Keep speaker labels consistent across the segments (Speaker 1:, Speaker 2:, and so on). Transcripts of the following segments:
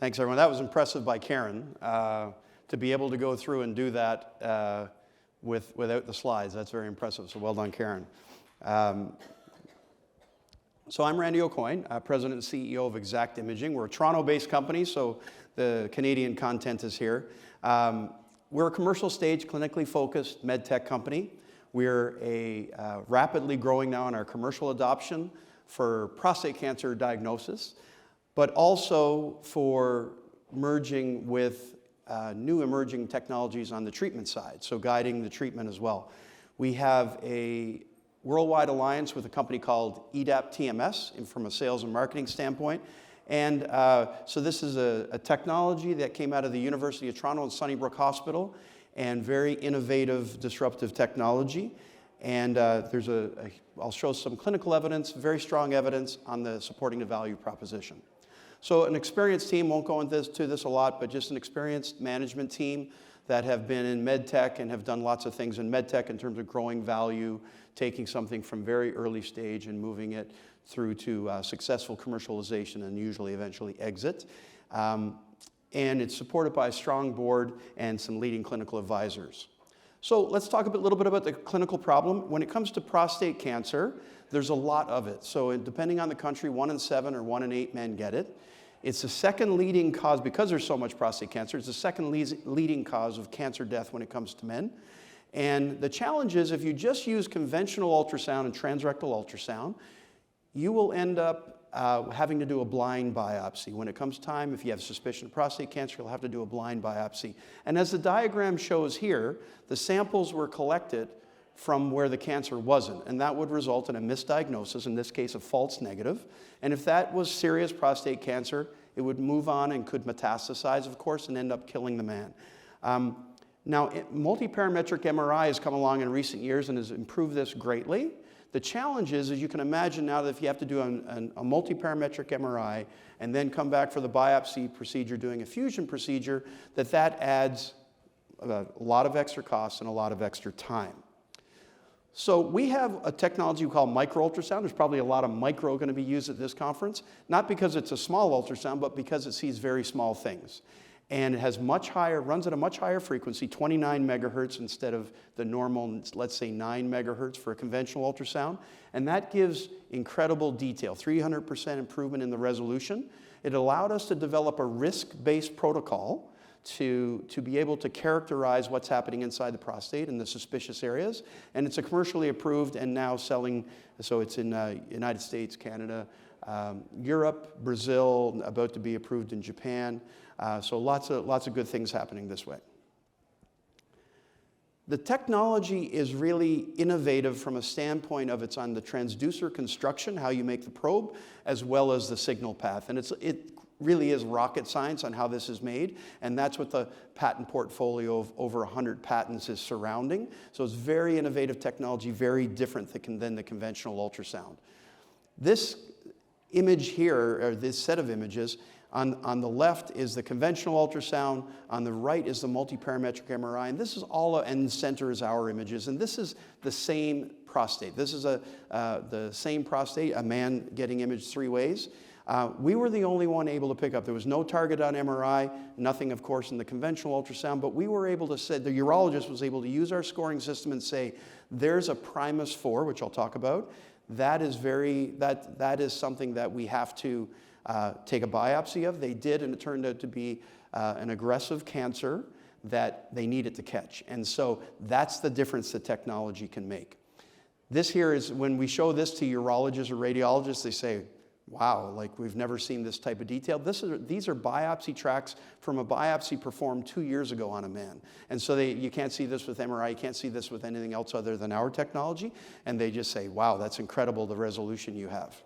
Speaker 1: Thanks, everyone. That was impressive by Karen. To be able to go through and do that without the slides, that's very impressive. So well done, Karen. So I'm Randy Aucoin, President and CEO of Exact Imaging. We're a Toronto-based company, so the Canadian content is here. We're a commercial stage, clinically focused med tech company. We're rapidly growing now in our commercial adoption for prostate cancer diagnosis, but also for merging with new emerging technologies on the treatment side, so guiding the treatment as well. We have a worldwide alliance with a company called EDAP TMS from a sales and marketing standpoint. And so this is a technology that came out of the University of Toronto and Sunnybrook Hospital, and very innovative, disruptive technology. And I'll show some clinical evidence, very strong evidence on the supporting the value proposition. So an experienced team, won't go into this a lot, but just an experienced management team that have been in med tech and have done lots of things in med tech in terms of growing value, taking something from very early stage and moving it through to successful commercialization and usually eventually exit. And it's supported by a strong board and some leading clinical advisors. So let's talk a little bit about the clinical problem. When it comes to prostate cancer, there's a lot of it. So depending on the country, 1 in 7 or 1 in 8 men get it. It's the second leading cause, because there's so much prostate cancer, it's the second leading cause of cancer death when it comes to men. And the challenge is if you just use conventional ultrasound and transrectal ultrasound, you will end up having to do a blind biopsy. When it comes time, if you have suspicion of prostate cancer, you'll have to do a blind biopsy. And as the diagram shows here, the samples were collected from where the cancer wasn't, and that would result in a misdiagnosis, in this case a false negative. And if that was serious prostate cancer, it would move on and could metastasize, of course, and end up killing the man. Now, multiparametric MRI has come along in recent years and has improved this greatly. The challenge is, as you can imagine now, that if you have to do a multiparametric MRI and then come back for the biopsy procedure, doing a fusion procedure, that adds a lot of extra costs and a lot of extra time. So we have a technology we call micro-ultrasound. There's probably a lot of micro going to be used at this conference, not because it's a small ultrasound, but because it sees very small things. And it has runs at a much higher frequency, 29 megahertz instead of the normal, let's say 9 megahertz for a conventional ultrasound. And that gives incredible detail, 300% improvement in the resolution. It allowed us to develop a risk-based protocol to be able to characterize what's happening inside the prostate and the suspicious areas. And it's a commercially approved and now selling, so it's in United States, Canada, Europe, Brazil, about to be approved in Japan. So lots of good things happening this way. The technology is really innovative from a standpoint of it's on the transducer construction, how you make the probe, as well as the signal path. And it really is rocket science on how this is made, and that's what the patent portfolio of over 100 patents is surrounding. So it's very innovative technology, very different than the conventional ultrasound. This image here, or this set of images, on the left is the conventional ultrasound, on the right is the multiparametric MRI, and this is all, and the center is our images, and this is the same prostate. This is the same prostate, a man getting imaged 3 ways. We were the only one able to pick up. There was no target on MRI, nothing, of course, in the conventional ultrasound, but we were able to say, the urologist was able to use our scoring system and say, there's a Primus 4, which I'll talk about. That is something that we have to take a biopsy of. They did, and it turned out to be an aggressive cancer that they needed to catch. And so that's the difference that technology can make. This here is, when we show this to urologists or radiologists, they say, wow, like we've never seen this type of detail. These are biopsy tracks from a biopsy performed 2 years ago on a man. And so you can't see this with MRI, you can't see this with anything else other than our technology. And they just say, wow, that's incredible, the resolution you have.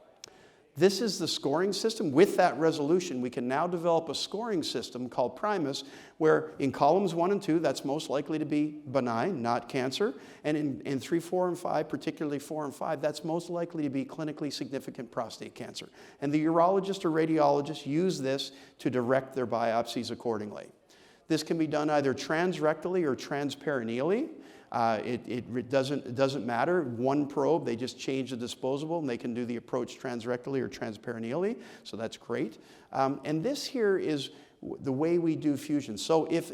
Speaker 1: This is the scoring system. With that resolution, we can now develop a scoring system called Primus, where in columns 1 and 2, that's most likely to be benign, not cancer. And in 3, 4, and 5, particularly 4 and 5, that's most likely to be clinically significant prostate cancer. And the urologist or radiologist use this to direct their biopsies accordingly. This can be done either transrectally or transperineally. It doesn't matter. One probe, they just change the disposable, and they can do the approach transrectally or transperineally, so that's great. And this here is the way we do fusion. So if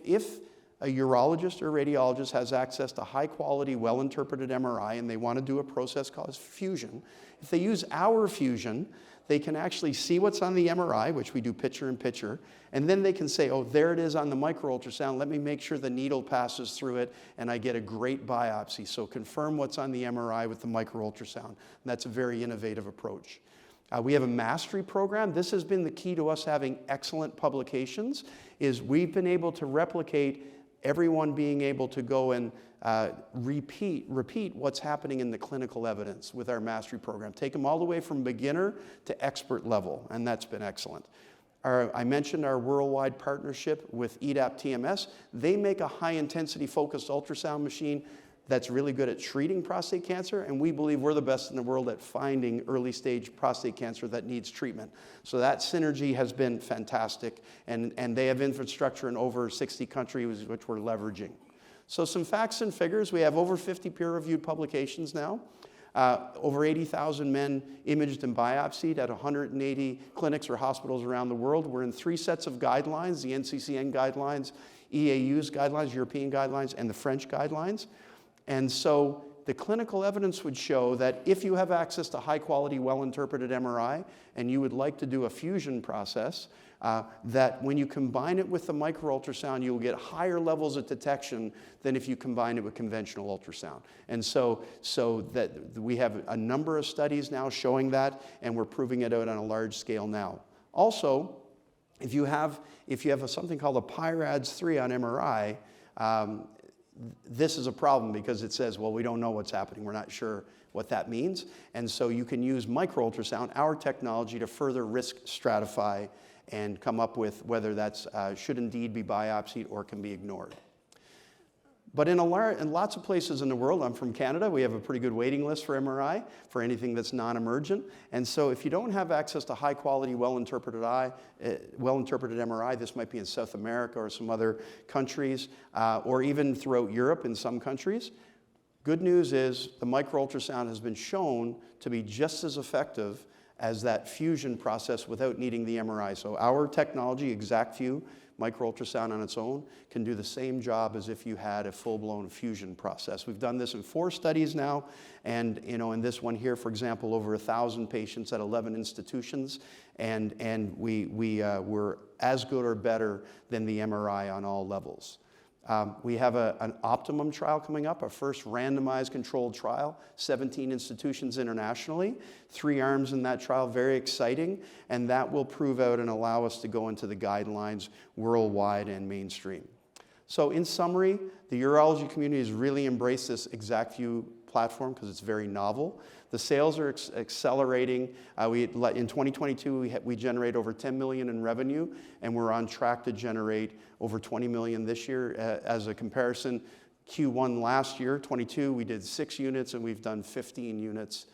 Speaker 1: a urologist or radiologist has access to high quality, well-interpreted MRI and they want to do a process called fusion, if they use our fusion, they can actually see what's on the MRI, which we do picture in picture, and then they can say, oh, there it is on the micro ultrasound. Let me make sure the needle passes through it and I get a great biopsy. So confirm what's on the MRI with the micro ultrasound. And that's a very innovative approach. We have a mastery program. This has been the key to us having excellent publications, is we've been able to replicate everyone being able to go and repeat what's happening in the clinical evidence with our mastery program. Take them all the way from beginner to expert level, and that's been excellent. I mentioned our worldwide partnership with EDAP TMS. They make a high-intensity focused ultrasound machine that's really good at treating prostate cancer, and we believe we're the best in the world at finding early-stage prostate cancer that needs treatment. So that synergy has been fantastic, and they have infrastructure in over 60 countries, which we're leveraging. So some facts and figures. We have over 50 peer-reviewed publications now. Over 80,000 men imaged and biopsied at 180 clinics or hospitals around the world. We're in 3 sets of guidelines, the NCCN guidelines, EAU's guidelines, European guidelines, and the French guidelines. And so the clinical evidence would show that if you have access to high-quality, well-interpreted MRI, and you would like to do a fusion process, that when you combine it with the micro-ultrasound, you'll get higher levels of detection than if you combine it with conventional ultrasound. And so that we have a number of studies now showing that, and we're proving it out on a large scale now. Also, if you have something called a PIRADS-3 on MRI, this is a problem because it says, well, we don't know what's happening. We're not sure what that means. And so you can use micro-ultrasound, our technology, to further risk stratify and come up with whether that's should indeed be biopsied or can be ignored. But in lots of places in the world, I'm from Canada, we have a pretty good waiting list for MRI, for anything that's non-emergent. And so if you don't have access to high-quality, well-interpreted MRI, this might be in South America or some other countries, or even throughout Europe in some countries. Good news is the micro-ultrasound has been shown to be just as effective as that fusion process without needing the MRI. So our technology, ExactVu, micro-ultrasound on its own, can do the same job as if you had a full-blown fusion process. We've done this in 4 studies now, and in this one here, for example, over 1,000 patients at 11 institutions, and we were as good or better than the MRI on all levels. We have an Optimum trial coming up, our first randomized controlled trial, 17 institutions internationally, 3 arms in that trial, very exciting, and that will prove out and allow us to go into the guidelines worldwide and mainstream. So in summary, the urology community has really embraced this ExactVu platform because it's very novel. The sales are accelerating. In 2022, we generate over $10 million in revenue, and we're on track to generate over $20 million this year. As a comparison, Q1 last year, 22, we did 6 units, and we've done 15 units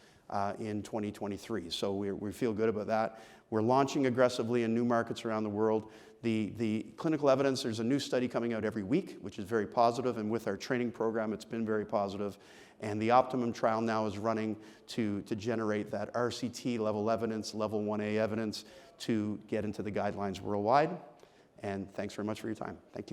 Speaker 1: in 2023. So we feel good about that. We're launching aggressively in new markets around the world. The clinical evidence, there's a new study coming out every week, which is very positive, and with our training program, it's been very positive. And the Optimum trial now is running to generate that RCT level evidence, level 1A evidence, to get into the guidelines worldwide. And thanks very much for your time. Thank you.